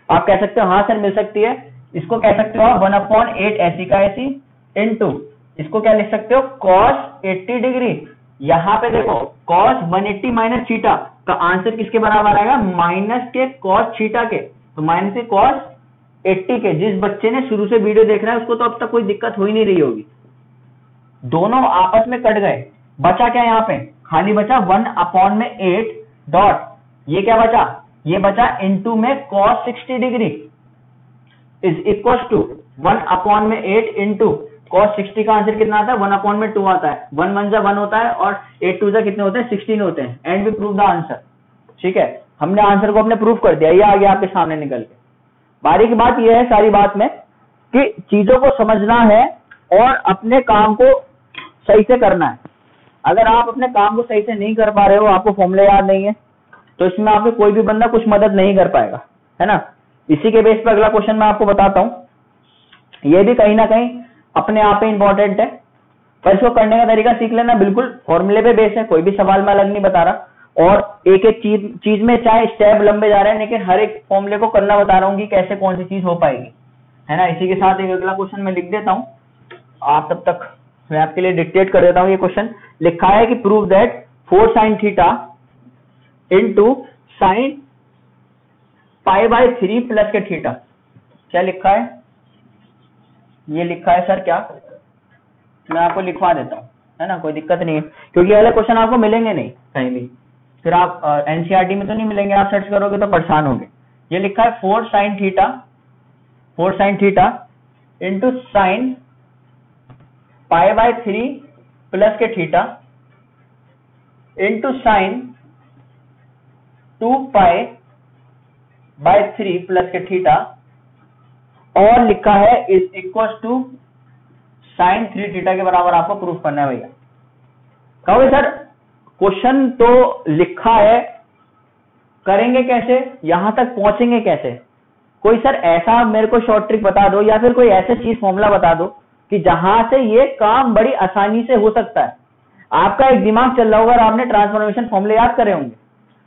A: आप कह सकते हो हाँ सर मिल सकती है, इसको कह सकते हो 1/8 ऐसी का ऐसी इनटू, इसको क्या लिख सकते हो, cos 80 डिग्री, यहां पे देखो cos 180 माइनस थीटा का आंसर किसके बराबर आएगा, माइनस के cos थीटा के, तो माइनस के cos 80 के। जिस बच्चे ने शुरू से वीडियो देख रहा है उसको तो अब तक कोई दिक्कत हो ही नहीं रही होगी, दोनों आपस में कट गए, बचा क्या यहाँ पे, खाली बचा 1/8 डॉट, ये क्या बचा, ये बचा इनटू में cos 60 degree is equal to 1/8 into cos 60 का आंसर कितना आता है, 1/2 आता है, 1 1 जा 1 होता है और 8 2 जा कितने होते हैं, 16 होते हैं, and we prove the answer. ठीक है, हमने आंसर को अपने प्रूव कर दिया, ये आ गया आपके सामने निकल के। बारीक बात ये है सारी बात में कि चीजों को समझना है और अपने काम को सही से करना है। अगर आप अपने काम को सही से नहीं कर पा रहे हो, आपको फॉर्मूले याद नहीं है, तो इसमें आपको कोई भी बंदा कुछ मदद नहीं कर पाएगा, है ना। इसी के बेस पर अगला क्वेश्चन मैं आपको बताता हूं, ये भी कहीं ना कहीं अपने आप में इंपॉर्टेंट है, पर इसको करने का तरीका सीख लेना, बिल्कुल फॉर्मूले पे बेस है, कोई भी सवाल मैं अलग नहीं बता रहा, और एक एक चीज में चाहे स्टेप लंबे जा रहे हैं, लेकिन हर एक फॉर्मूले को करना बता रहा हूँ कि कैसे कौन सी चीज हो पाएगी, है ना। इसी के साथ एक अगला क्वेश्चन मैं लिख देता हूँ, आप तब तक मैं आपके लिए डिक्टेट कर देता हूँ। ये क्वेश्चन लिखा है कि prove that 4 sin theta into sine π/3 plus के थीटा, क्या लिखा है, ये लिखा है सर क्या, मैं आपको लिखवा देता हूँ, है ना, कोई दिक्कत नहीं है, क्योंकि अगले क्वेश्चन आपको मिलेंगे नहीं कहीं भी, फिर आप एनसीईआरटी में तो नहीं मिलेंगे, आप सर्च करोगे तो परेशान होंगे। ये लिखा है 4 sin theta into sine π/3 plus के थीटा इंटू साइन 2π/3 प्लस के थीटा, और लिखा है is equal to sine 3 theta के बराबर आपको प्रूफ करना है। भैया कहोगे सर क्वेश्चन तो लिखा है, करेंगे कैसे, यहां तक पहुंचेंगे कैसे, कोई सर ऐसा मेरे को शॉर्ट ट्रिक बता दो, या फिर कोई ऐसे चीज फॉर्मूला बता दो कि जहां से ये काम बड़ी आसानी से हो सकता है। आपका एक दिमाग चल रहा होगा, आपने ट्रांसफॉर्मेशन फॉर्मूले याद करे होंगे,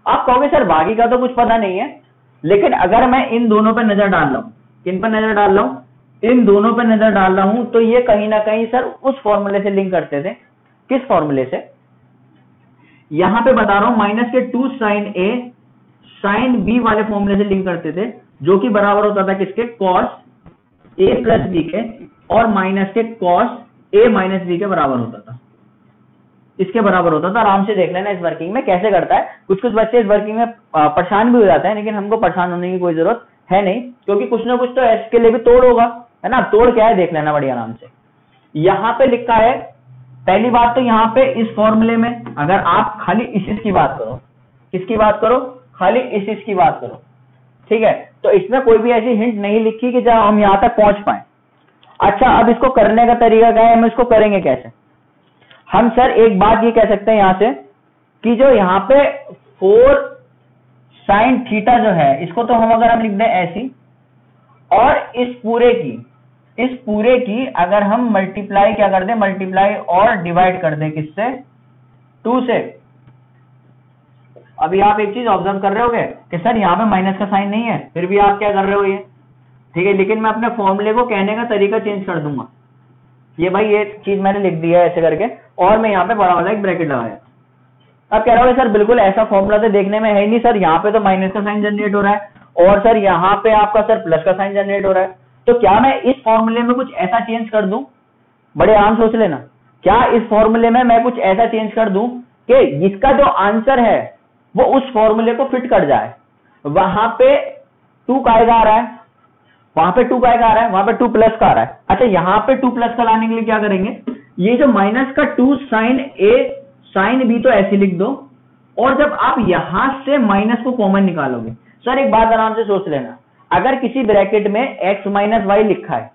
A: आप कहोगे सर बाकी का तो कुछ पता नहीं है, लेकिन अगर मैं इन दोनों पे नजर डाल रहा हूं, किन पर नजर डाल रहा हूं, इन दोनों पे नजर डाल रहा हूं, तो ये कहीं ना कहीं सर उस फॉर्मूले से लिंक करते थे। किस फॉर्मूले से, यहां पे बता रहा हूं माइनस के 2 साइन ए साइन बी वाले फॉर्मूले से लिंक करते थे, जो कि बराबर होता था किसके, कॉस ए प्लस बी के, और माइनस के कॉस ए माइनस बी के बराबर होता था, इसके बराबर होता था। आराम से देख लेना इस वर्किंग में कैसे करता है। कुछ कुछ बच्चे इस वर्किंग में परेशान भी हो जाते हैं, लेकिन हमको परेशान होने की कोई जरूरत है नहीं, क्योंकि कुछ ना कुछ तो एस के लिए भी तोड़ होगा, है ना। तोड़ क्या है देख लेना बड़ी आराम से। यहां पे लिखा है, पहली बात तो यहां पे इस फॉर्मूले में अगर आप खाली इस की बात करो, किसकी बात करो, खाली इस की बात करो, ठीक है, तो इसमें कोई भी ऐसी हिंट नहीं लिखी कि जब हम यहां तक पहुंच पाए। अच्छा, अब इसको करने का तरीका क्या है, हम इसको करेंगे कैसे। हम सर एक बात ये कह सकते हैं यहां से कि जो यहां पे 4 साइन थीटा जो है, इसको तो हम अगर हम लिख दें ऐसी, और इस पूरे की अगर हम मल्टीप्लाई क्या कर दें, मल्टीप्लाई और डिवाइड कर दें किससे, 2 से। अभी आप एक चीज ऑब्जर्व कर रहे होगे कि सर यहाँ पे माइनस का साइन नहीं है, फिर भी आप क्या कर रहे हो ये, ठीक है, लेकिन मैं अपने फॉर्मूले को कहने का तरीका चेंज कर दूंगा। ये भाई ये चीज मैंने लिख दिया है ऐसे करके, और मैं यहाँ पे बड़ा वाला एक ब्रैकेट लगाया। अब कह रहा हूँ सर बिल्कुल ऐसा फॉर्मूला तो देखने में है ही नहीं सर, यहाँ पे तो माइनस का साइन जनरेट हो रहा है, और सर यहाँ पे आपका सर प्लस का साइन जनरेट हो रहा है, तो क्या मैं इस फॉर्मूले में कुछ ऐसा चेंज कर दूं, बड़े आराम सोच लेना, क्या इस फॉर्मूले में मैं कुछ ऐसा चेंज कर दूं कि इसका जो आंसर है वो उस फॉर्मूले को फिट कर जाए। वहां पे 2 काय का आ रहा है, वहां पे 2 काय का आ रहा है, वहां पे 2 प्लस का आ रहा है। अच्छा, यहां पे 2 प्लस का लाने के लिए क्या करेंगे, ये जो माइनस का 2 साइन ए साइन बी तो ऐसे लिख दो, और जब आप यहां से माइनस को कॉमन निकालोगे, सर एक बात आराम से सोच लेना, अगर किसी ब्रैकेट में x माइनस वाई लिखा है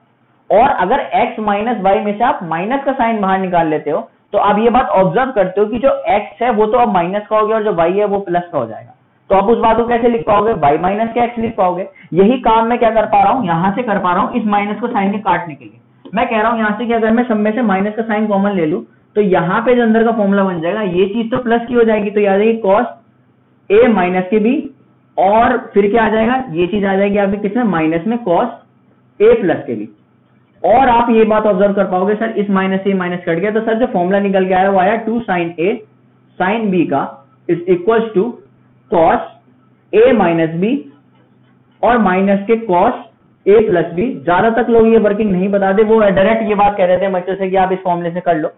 A: और अगर x माइनस वाई में से आप माइनस का साइन बाहर निकाल लेते हो, तो आप ये बात ऑब्जर्व करते हो कि जो x है वो तो अब माइनस का हो गया और जो y है वो प्लस का हो जाएगा। तो आप उस बात को कैसे लिख पाओगे, y माइनस के x लिख पाओगे। यही काम मैं क्या कर पा रहा हूं, यहां से कर पा रहा हूं इस माइनस को साइन के काटने के लिए। मैं कह रहा हूं यहां से कि अगर मैं सब में से माइनस का साइन कॉमन ले लूं तो यहां पे जो अंदर का फॉर्मूला बन जाएगा, ये चीज तो प्लस की हो जाएगी, तो याद है कॉस ए माइनस के बी, और फिर क्या आ जाएगा, ये चीज आ जाएगी आपके किसमें, माइनस में कॉस ए प्लस के बी। और आप ये बात ऑब्जर्व कर पाओगे सर इस माइनस से माइनस कट गया, तो सर जो फॉर्मूला निकल के आया वो आया 2 साइन ए साइन बी का is equal to cos A minus B और माइनस के कॉस ए प्लस बी। ज्यादा तक लोग ये वर्किंग नहीं बताते, वो डायरेक्ट ये बात कह रहे थे बच्चों से कि आप इस फॉर्मूले से कर लो,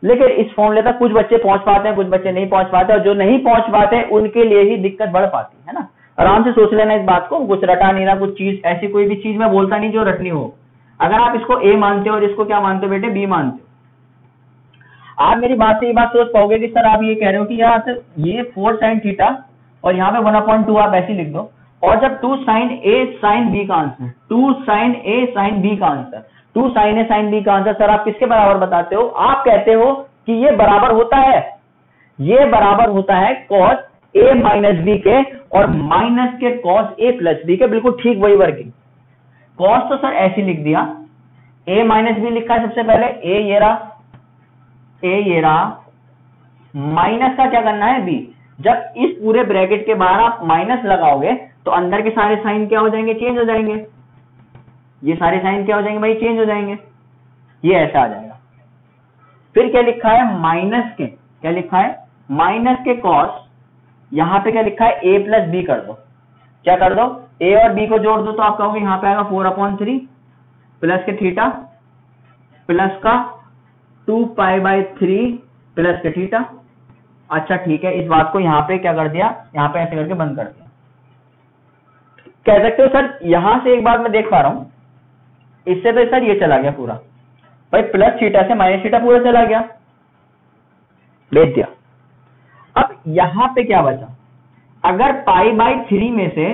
A: लेकिन इस फॉर्मूले तक कुछ बच्चे पहुंच पाते हैं, कुछ बच्चे नहीं पहुंच पाते, और जो नहीं पहुंच पाते उनके लिए ही दिक्कत बढ़ पाती है ना। आराम से सोच लेना इस बात को, कुछ रटा नहीं रहा, कुछ चीज ऐसी कोई भी चीज मैं बोलता नहीं जो रटनी हो। अगर आप इसको ए मानते हो और इसको क्या मानते हो बेटे, बी मानते हो, आप मेरी बात से ये बात सोच पाओगे कि सर आप ये कह रहे हो कि यहाँ से ये 4 साइन थीटा और यहाँ पे 1/2 आप ऐसे लिख दो, और जब 2 साइन ए साइन बी का answer, 2 sine A sine B का answer, 2 sine A sine B का आंसर सर आप किसके बराबर बताते हो, आप कहते हो कि ये बराबर होता है, ये बराबर होता है कॉस ए माइनस बी के और माइनस के कॉस ए प्लस बी के। बिल्कुल ठीक वही वर्किंग। कॉस तो सर ऐसे लिख दिया, ए माइनस बी लिखा है सबसे पहले, ए ये रहा, माइनस का क्या करना है बी। जब इस पूरे ब्रैकेट के बाहर आप माइनस लगाओगे तो अंदर के सारे साइन क्या हो जाएंगे, चेंज हो जाएंगे, ये सारे साइन क्या हो जाएंगे भाई, चेंज हो जाएंगे, ये ऐसा आ जाएगा। फिर क्या लिखा है, माइनस के, क्या लिखा है, माइनस के कॉस, यहां पे क्या लिखा है, ए प्लस बी कर दो, क्या कर दो, ए और बी को जोड़ दो, तो आप कहोगे यहां पे आएगा 4/3 प्लस के थीटा प्लस का 2π/3 प्लस के थीटा। अच्छा ठीक है, इस बात को यहां पे क्या कर दिया, यहां पे ऐसे करके बंद कर दिया। कह सकते हो सर यहां से एक बात मैं देख पा रहा हूं, इससे तो सर ये चला गया पूरा भाई, प्लस थीटा से माइनस थीटा पूरा चला गया, भेज दिया। अब यहां पे क्या बचा, अगर π/3 में से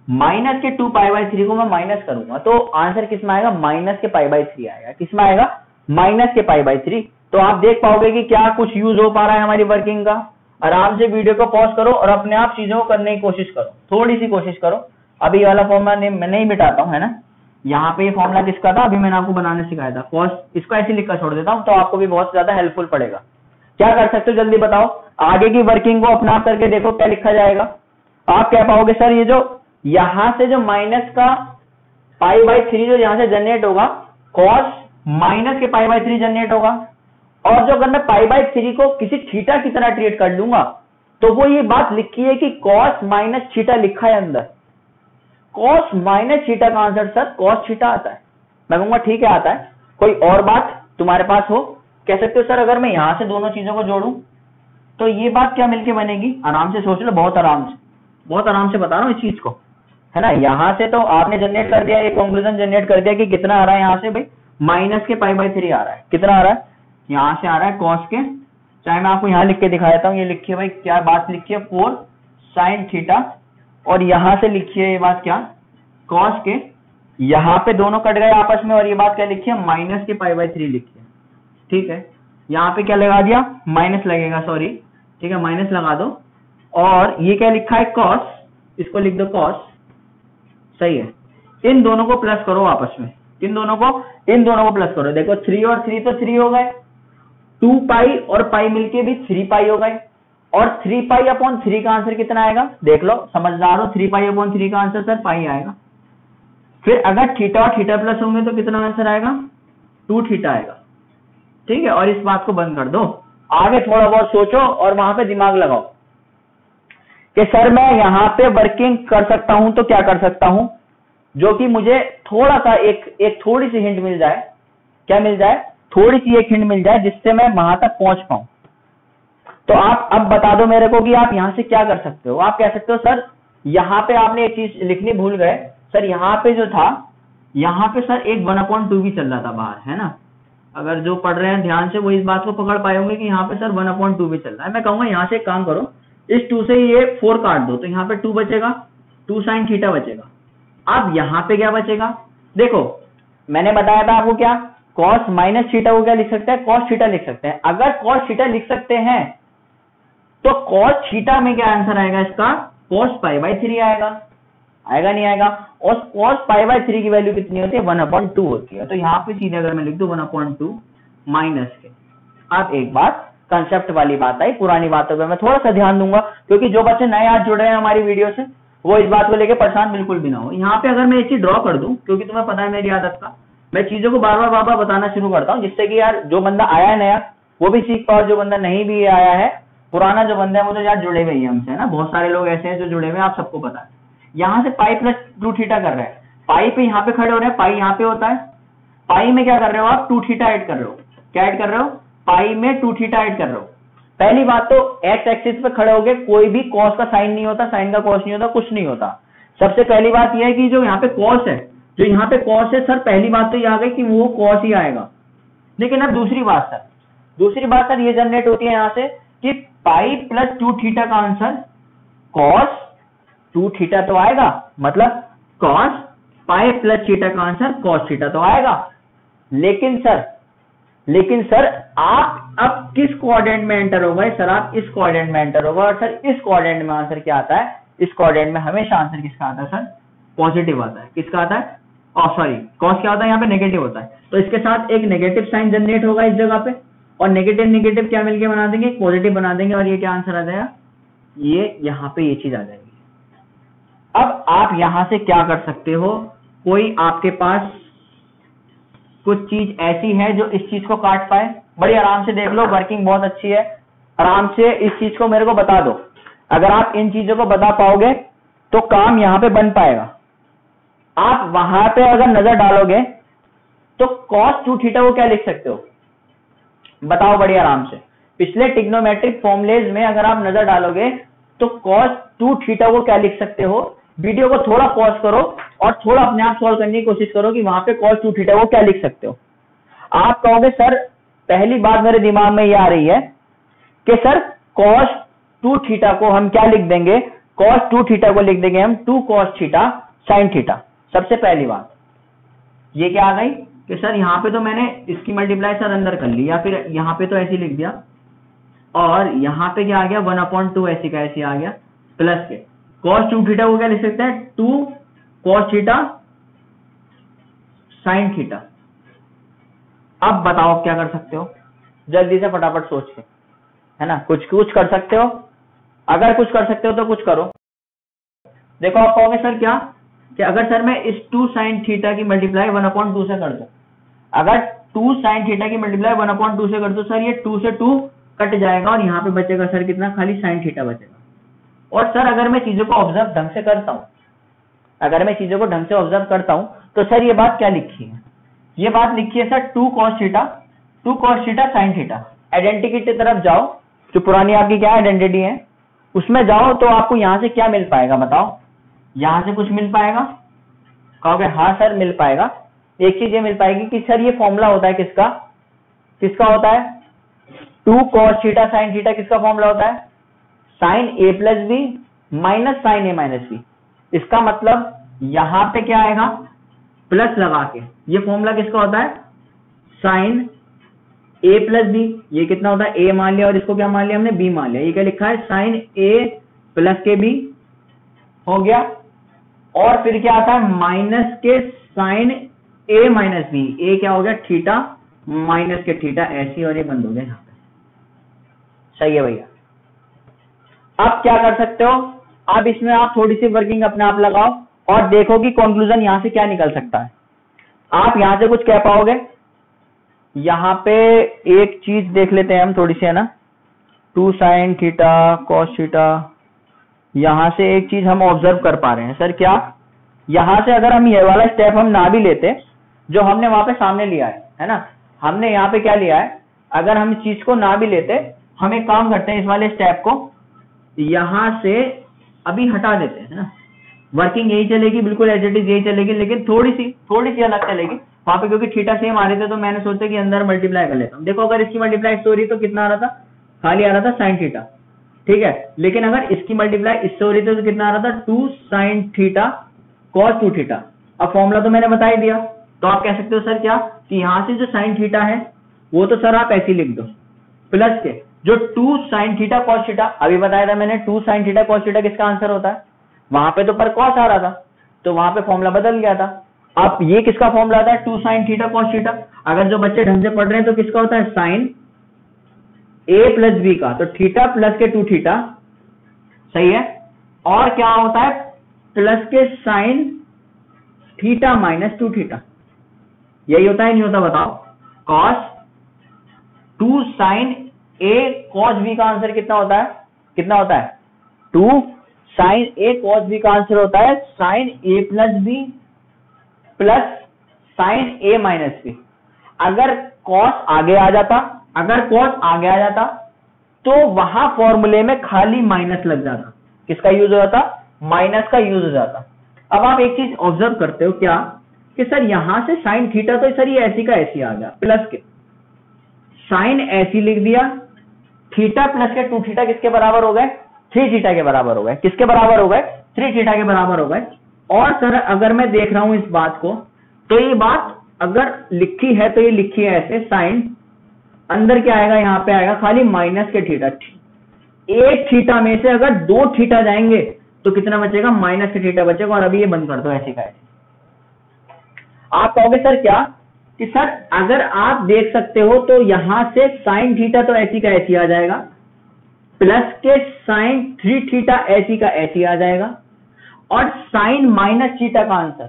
A: माइनस के 2π/3 को मैं माइनस करूंगा तो आंसर किस में आएगा, माइनस के π/3 आएगा। किस में आएगा, माइनस के π/3। तो आप देख पाओगे कि क्या कुछ यूज हो पा रहा है हमारी वर्किंग का। आराम से वीडियो को पॉज करो और अपने आप चीजों को करने की कोशिश करो, थोड़ी सी कोशिश करो। अभी वाला फॉर्मूला मैं नहीं मिटाता हूं, है ना। यहाँ पे ये फॉर्मूला किसका था, अभी मैंने आपको बनाने सिखाया था, कॉस, इसको ऐसे लिखकर छोड़ देता हूं तो आपको भी बहुत ज्यादा हेल्पफुल पड़ेगा। क्या कर सकते हो जल्दी बताओ, आगे की वर्किंग को अपना करके देखो क्या लिखा जाएगा। आप क्या पाओगे सर, ये जो यहां से जो माइनस का π/3 जो यहां से जनरेट होगा, कॉस माइनस के π/3 जनरेट होगा, और जो अगर मैं पाई बाय 3 को किसी थीटा की तरह ट्रीट कर लूंगा तो वो ये बात लिखी है कि कॉस माइनस थीटा लिखा है अंदर, कॉस माइनस थीटा का आंसर सर कॉस थीटा आता है। मैं कहूंगा ठीक है आता है, कोई और बात तुम्हारे पास हो कह सकते हो सर अगर मैं यहां से दोनों चीजों को जोड़ूं तो ये बात क्या मिलके बनेगी, आराम से सोच लो, बहुत आराम से बता रहा हूं इस चीज को, है ना। यहां से तो आपने जनरेट कर दिया, एक कंक्लूजन जनरेट कर दिया कि कितना आ रहा है यहां से भाई माइनस के पाई बाय 3 आ रहा है, कितना आ रहा है यहां से आ रहा है कॉस के, चाहे मैं आपको यहां लिख के दिखा देता हूं, ये लिखिए भाई क्या बात लिखी है 4 साइन थीटा, और यहां से लिखिए ये बात क्या कॉस के, यहां पे दोनों कट गए आपस में और ये बात क्या लिखी है माइनस के पाई बाय 3 लिखी है, ठीक है। यहाँ पे क्या लगा दिया माइनस लगेगा, सॉरी ठीक है माइनस लगा दो, और ये क्या लिखा है कॉस, इसको लिख दो कॉस, सही है। इन दोनों को प्लस करो आपस में, इन दोनों को प्लस करो, देखो 3 और 3 तो 3 हो गए, 2 पाई और पाई मिलके भी 3 पाई हो गए, और 3 पाई अपॉन 3 का आंसर कितना आएगा देख लो, समझदार हो, 3 पाई अपॉन 3 का आंसर सर पाई आएगा। फिर अगर थीटा और थीटा प्लस होंगे तो कितना आंसर आएगा 2 थीटा आएगा, ठीक है। और इस बात को बंद कर दो, आगे थोड़ा बहुत सोचो और वहां पे दिमाग लगाओ कि सर मैं यहां पे वर्किंग कर सकता हूं तो क्या कर सकता हूं, जो कि मुझे थोड़ा सा एक थोड़ी सी हिंट मिल जाए, क्या मिल जाए थोड़ी सी एक हिंट मिल जाए जिससे मैं वहां तक पहुंच पाऊं। तो आप अब बता दो मेरे को कि आप यहां से क्या कर सकते हो। आप कह सकते हो सर यहां पे आपने एक चीज लिखनी भूल गए, सर यहां पे जो था यहां पे सर एक 1/2 भी चल रहा था बाहर, है ना। अगर जो पढ़ रहे हैं ध्यान से वो इस बात को पकड़ पाए होंगे कि यहाँ पे सर 1/2 भी चल रहा है। मैं कहूंगा यहाँ से एक काम करो, इस 2 से ये 4 काट दो तो यहाँ पे 2 बचेगा, 2 साइन थीटा बचेगा। अब यहाँ पे क्या बचेगा, देखो मैंने बताया था आपको क्या कॉस माइनस थीटा को क्या लिख सकते हैं कॉस थीटा लिख सकते हैं। अगर कॉस थीटा लिख सकते हैं तो कॉस थीटा में क्या आंसर आएगा इसका कॉस पाई बाय 3 आएगा नहीं आएगा। और cos पाई बाय 3 की वैल्यू कितनी होती है 1/2 होती है। तो यहाँ पे सीधे अगर मैं लिख दूं 1/2 माइनस के, अब एक बात कंसेप्ट वाली बात आई, पुरानी बातों पे मैं थोड़ा सा ध्यान दूंगा क्योंकि जो बच्चे नए आज जुड़ रहे हैं हमारी वीडियो से वो इस बात को लेकर परेशान बिल्कुल भी ना हो। यहाँ पे अगर मैं एक चीज ड्रॉ कर दूं, क्योंकि तुम्हें पता है मेरी आदत का, मैं चीजों को बार बार बताना शुरू करता हूँ जिससे कि यार जो बंदा आया है नया वो भी सीख पाओ, जो बंदा नहीं भी आया है पुराना जो बंदा है वो तो यार जुड़े हुए ही हमसे, है ना। बहुत सारे लोग ऐसे हैं जो जुड़े हुए हैं, आप सबको पता है। यहाँ से पाई प्लस 2 थीटा कर रहे हैं, पाई पे यहाँ पे खड़े हो रहे हैं, पाई यहाँ पे होता है, पाई में क्या कर रहे हो आप 2 थीटा ऐड कर रहे हो, क्या ऐड कर रहे हो पाई में 2 थीटा ऐड कर रहे हो। पहली बात तो एक्स एक्सिस पे खड़े होगे कोई भी कॉस का साइन नहीं होता, साइन का कॉस नहीं होता, कुछ नहीं होता। सबसे पहली बात यह है कि जो यहाँ पे कॉस है, जो यहाँ पे कॉस है सर, पहली बात तो ये आ गई कि वो कॉस ही आएगा। लेकिन अब दूसरी बात सर ये जनरेट होती है यहाँ से कि पाई प्लस 2 थीटा का आंसर कॉस 2 थीटा तो आएगा, मतलब कॉस पाई प्लस थीटा का आंसर कॉस थीटा तो आएगा। लेकिन सर आप अब किस कोऑर्डिनेट में एंटर हो गए, सर आप इस कोऑर्डिनेट में एंटर हो गए, और सर इस कोऑर्डिनेट में आंसर क्या आता है, इस कोऑर्डिनेट में हमेशा आंसर किसका आता है सर पॉजिटिव आता है। किसका आता है, सॉरी कॉस क्या होता है यहाँ पे नेगेटिव होता है, तो इसके साथ एक नेगेटिव साइन जनरेट होगा इस जगह पे, और नेगेटिव क्या मिलके बना देंगे पॉजिटिव बना देंगे, और ये क्या आंसर आ जाएगा, ये यहाँ पे ये चीज आ जाएगी। अब आप यहां से क्या कर सकते हो, कोई आपके पास कुछ चीज ऐसी है जो इस चीज को काट पाए, बड़ी आराम से देख लो, वर्किंग बहुत अच्छी है, आराम से इस चीज को मेरे को बता दो। अगर आप इन चीजों को बता पाओगे तो काम यहां पे बन पाएगा। आप वहां पे अगर नजर डालोगे तो cos 2 थीटा को क्या लिख सकते हो बताओ बड़ी आराम से। पिछले ट्रिग्नोमेट्रिक फॉर्मूलेज में अगर आप नजर डालोगे तो cos 2 थीटा को क्या लिख सकते हो, वीडियो को थोड़ा पॉज करो और थोड़ा अपने आप सॉल्व करने की कोशिश करो कि वहां पे cos 2 थीटा को क्या लिख सकते हो। आप कहोगे सर पहली बात मेरे दिमाग में ये आ रही है कि सर cos 2 थीटा को हम क्या लिख देंगे, cos 2 थीटा को लिख देंगे हम 2 cos थीटा sin थीटा। सबसे पहली बात ये क्या आ गई कि सर यहाँ पे तो मैंने इसकी मल्टीप्लाई सर अंदर कर ली, या फिर यहाँ पे तो ऐसे लिख दिया, और यहाँ पे क्या आ गया 1/2 ऐसी का ऐसी आ गया प्लस के cos 2 थीटा को क्या लिख सकते हैं 2 cos थीटा sin थीटा। अब बताओ क्या कर सकते हो, जल्दी से फटाफट सोच के, है ना, कुछ कर सकते हो, अगर कुछ कर सकते हो तो कुछ करो। देखो आप कहोगे सर क्या कि अगर सर मैं इस 2 sin थीटा की मल्टीप्लाई 1/2 से कर दूं, अगर 2 sin थीटा की मल्टीप्लाई 1/2 से कर दो सर, ये 2 से 2 कट जाएगा और यहाँ पे बचेगा सर कितना, खाली sin थीटा बचेगा। और सर अगर मैं चीजों को ऑब्जर्व ढंग से करता हूँ, अगर मैं चीजों को ढंग से ऑब्जर्व करता हूँ तो सर ये बात क्या लिखी है, ये बात लिखी है sir 2 cos theta sin theta. Identity की तरफ जाओ, जो पुरानी आपकी क्या आइडेंटिटी है उसमें जाओ, तो आपको यहां से क्या मिल पाएगा बताओ, यहां से कुछ मिल पाएगा? कहोगे हाँ सर मिल पाएगा। एक चीज ये मिल पाएगी कि सर ये फॉर्मूला होता है किसका, किसका होता है, 2 cos थीटा sin थीटा किसका फॉर्मूला होता है, sin a plus B minus sin a minus B. इसका मतलब यहां पे क्या आएगा, प्लस लगा के, ये फॉर्मूला किसका होता है, sin a प्लस बी। ये कितना होता है, a मान लिया और इसको क्या मान लिया हमने, b मान लिया। ये क्या लिखा है, sin a प्लस के b हो गया, और फिर क्या आता है माइनस के sin a minus B. a क्या हो गया, थीटा माइनस के थीटा, ऐसी, और ये बंद हो गया यहाँ पे। सही है भैया। अब क्या कर सकते हो, अब इसमें आप थोड़ी सी वर्किंग अपने आप लगाओ और देखो कि कंक्लूजन यहां से क्या निकल सकता है। आप यहां से कुछ कह पाओगे, यहां पे एक चीज देख लेते हैं हम थोड़ी सी, है ना, 2 sin थीटा cos थीटा। यहां से एक चीज हम ऑब्जर्व कर पा रहे हैं सर, क्या, यहां से अगर हम ये वाला स्टेप हम ना भी लेते जो हमने वहां पे सामने लिया है ना, हमने यहाँ पे क्या लिया है, अगर हम इस चीज को ना भी लेते, हम एक काम करते हैं, इस वाले स्टेप को यहां से अभी हटा देते हैं, है ना, वर्किंग यही चलेगी, बिल्कुल एज इट इज यही चलेगी, लेकिन थोड़ी सी अलग चलेगी वहां पे, क्योंकि थीटा सेम आ रहे थे तो मैंने सोचा कि अंदर मल्टीप्लाई कर लेता हूं। देखो अगर इसकी मल्टीप्लाई इससे हो रही तो कितना आ रहा था, खाली आ रहा था sin थीटा, ठीक है। लेकिन अगर इसकी मल्टीप्लाई इससे हो रही थी तो कितना आ रहा था, 2 sin थीटा cos 2 थीटा। अब फॉर्मूला तो मैंने बता ही दिया, तो आप कह सकते हो सर क्या, कि यहां से जो sin थीटा है वो तो सर आप ऐसे लिख दो, प्लस के जो 2 sin थीटा cos थीटा, अभी बताया था मैंने 2 sin थीटा cos थीटा किसका आंसर होता है, वहां पे तो पर cos आ रहा था तो वहां पे फॉर्मूला बदल गया था। अब ये किसका फॉर्मूला आता है, 2 sin थीटा cos थीटा। अगर जो बच्चे ढंग से पढ़ रहे हैं तो किसका होता है, sin a प्लस बी का, तो थीटा प्लस के 2 थीटा, सही है। और क्या होता है, प्लस के sin थीटा माइनस 2 थीटा, यही होता है नहीं होता बताओ, cos 2 sin a cos b का आंसर कितना होता है, कितना होता है, 2 sin a cos b का आंसर होता है sin a plus b plus sin a minus b। अगर cos आगे आ जाता, अगर cos आगे आ जाता तो वहां फॉर्मूले में खाली माइनस लग जाता, किसका यूज हो जाता, माइनस का यूज हो जाता। अब आप एक चीज ऑब्जर्व करते हो क्या, कि सर यहां से sin थीटा तो सर ये ऐसी का ऐसी आ गया, प्लस के sin ऐसी लिख दिया, थीटा प्लस के 2 थीटा किसके बराबर हो गए, 3 थीटा के बराबर हो गए, किसके बराबर हो गए, 3 थीटा के बराबर हो गए। और सर अगर मैं देख रहा हूं इस बात को, तो ये बात अगर लिखी है तो ये लिखी है ऐसे, साइन अंदर क्या आएगा, यहां पे आएगा खाली माइनस के थीटा। एक थीटा में से अगर 2 थीटा जाएंगे तो कितना बचेगा, माइनस के थीटा बचेगा। और अभी ये बंद कर दो ऐसे का ऐसे। आप कहोगे सर क्या, कि सर अगर आप देख सकते हो तो यहां से साइन थीटा तो ऐसी का ऐसी आ जाएगा, प्लस के साइन 3 थीटा ऐसी का ऐसी आ जाएगा, और साइन माइनस थीटा का आंसर,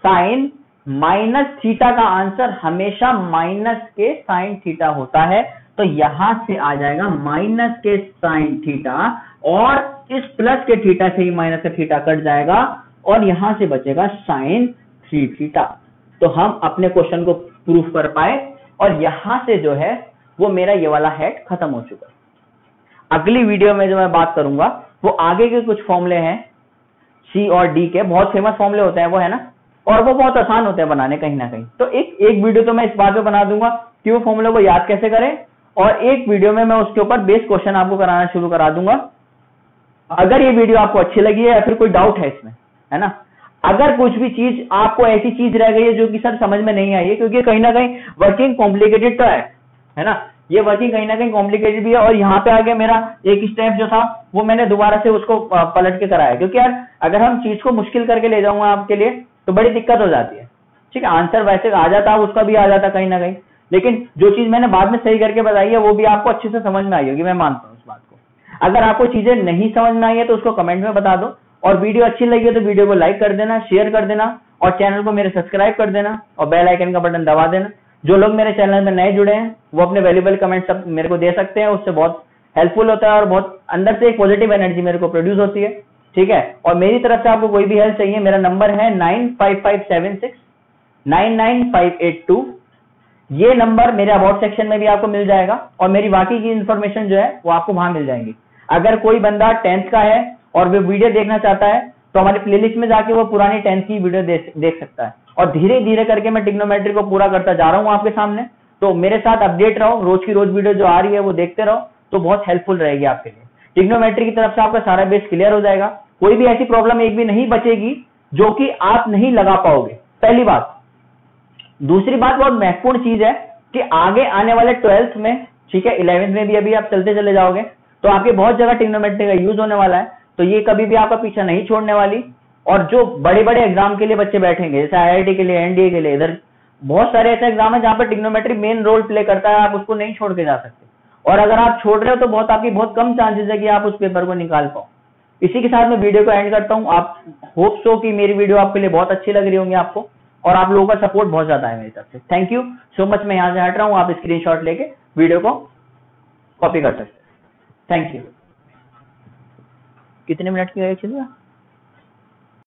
A: साइन माइनस थीटा का आंसर हमेशा माइनस के साइन थीटा होता है। तो यहां से आ जाएगा माइनस के साइन थीटा, और इस प्लस के थीटा से ही माइनस का थीटा कट जाएगा, और यहां से बचेगा साइन 3 थीटा। तो हम अपने क्वेश्चन को प्रूफ कर पाए, और यहां से जो है वो मेरा ये वाला हेड खत्म हो चुका है। अगली वीडियो में जो मैं बात करूंगा वो आगे के कुछ फॉर्मूले हैं सी और डी के, बहुत फेमस फॉर्मूले होते हैं वो, है ना, और वो बहुत आसान होते हैं बनाने कहीं ना कहीं। तो एक वीडियो तो मैं इस बात पे बना दूंगा कि वो फॉर्मूले को याद कैसे करें, और एक वीडियो में मैं उसके ऊपर बेस क्वेश्चन आपको कराना शुरू करा दूंगा। अगर ये वीडियो आपको अच्छी लगी है या फिर कोई डाउट है इसमें, है ना, अगर कुछ भी चीज आपको ऐसी चीज रह गई है जो कि सर समझ में नहीं आई है, क्योंकि कहीं ना कहीं वर्किंग कॉम्प्लिकेटेड तो है ना, ये वर्किंग कहीं ना कहीं कॉम्प्लिकेटेड भी है। और यहाँ पे आगे मेरा एक स्टेप जो था वो मैंने दोबारा से उसको पलट के कराया, क्योंकि यार अगर हम चीज को मुश्किल करके ले जाऊंगा आपके लिए तो बड़ी दिक्कत हो जाती है। ठीक है, आंसर वैसे आ जाता, उसका भी आ जाता कहीं ना कहीं, लेकिन जो चीज मैंने बाद में सही करके बताई है वो भी आपको अच्छे से समझ में आई होगी, मैं मानता हूँ इस बात को। अगर आपको चीजें नहीं समझ में आई है तो उसको कमेंट में बता दो, और वीडियो अच्छी लगी है तो वीडियो को लाइक कर देना, शेयर कर देना, और चैनल को मेरे सब्सक्राइब कर देना, और बेल आइकन का बटन दबा देना, जो लोग मेरे चैनल में नए जुड़े हैं वो अपने वैल्यूबल कमेंट सब मेरे को दे सकते हैं, उससे बहुत हेल्पफुल होता है और बहुत अंदर से एक पॉजिटिव एनर्जी मेरे को प्रोड्यूस होती है। ठीक है, और मेरी तरफ से आपको कोई भी हेल्प चाहिए, मेरा नंबर है 9557699582। ये नंबर मेरे अबाउट सेक्शन में भी आपको मिल जाएगा और मेरी बाकी की इन्फॉर्मेशन जो है वो आपको वहां मिल जाएंगी। अगर कोई बंदा 10th का है और वो वीडियो देखना चाहता है तो हमारे प्लेलिस्ट में जाके वो पुरानी 10th की वीडियो देख सकता है। और धीरे धीरे करके मैं ट्रिग्नोमेट्री को पूरा करता जा रहा हूँ आपके सामने, तो मेरे साथ अपडेट रहो, रोज की रोज वीडियो जो आ रही है वो देखते रहो, तो बहुत हेल्पफुल रहेगी आपके लिए। ट्रिग्नोमेट्री की तरफ से आपका सारा बेस क्लियर हो जाएगा, कोई भी ऐसी प्रॉब्लम एक भी नहीं बचेगी जो कि आप नहीं लगा पाओगे, पहली बात। दूसरी बात बहुत महत्वपूर्ण चीज है कि आगे आने वाले 12th में, ठीक है, 11th में भी अभी आप चलते चले जाओगे तो आपके बहुत जगह ट्रिग्नोमेट्री का यूज होने वाला है, तो ये कभी भी आपका पीछा नहीं छोड़ने वाली। और जो बड़े बड़े एग्जाम के लिए बच्चे बैठेंगे, जैसे IIT के लिए, एनडीए के लिए, इधर बहुत सारे ऐसे एग्जाम है जहां पर ट्रिग्नोमेट्री मेन रोल प्ले करता है, आप उसको नहीं छोड़ के जा सकते। और अगर आप छोड़ रहे हो तो आपकी बहुत कम चांसेस है कि आप उस पेपर को निकाल पाओ। इसी के साथ मैं वीडियो को एंड करता हूं। आप होप सो कि मेरी वीडियो आपके लिए बहुत अच्छी लग रही होंगी आपको, और आप लोगों का सपोर्ट बहुत ज्यादा है मेरी तरफ से। Thank you so much. मैं यहां से हट रहा हूं, आप स्क्रीनशॉट लेके वीडियो को कॉपी कर सकते हैं। Thank you. कितने मिनट की है?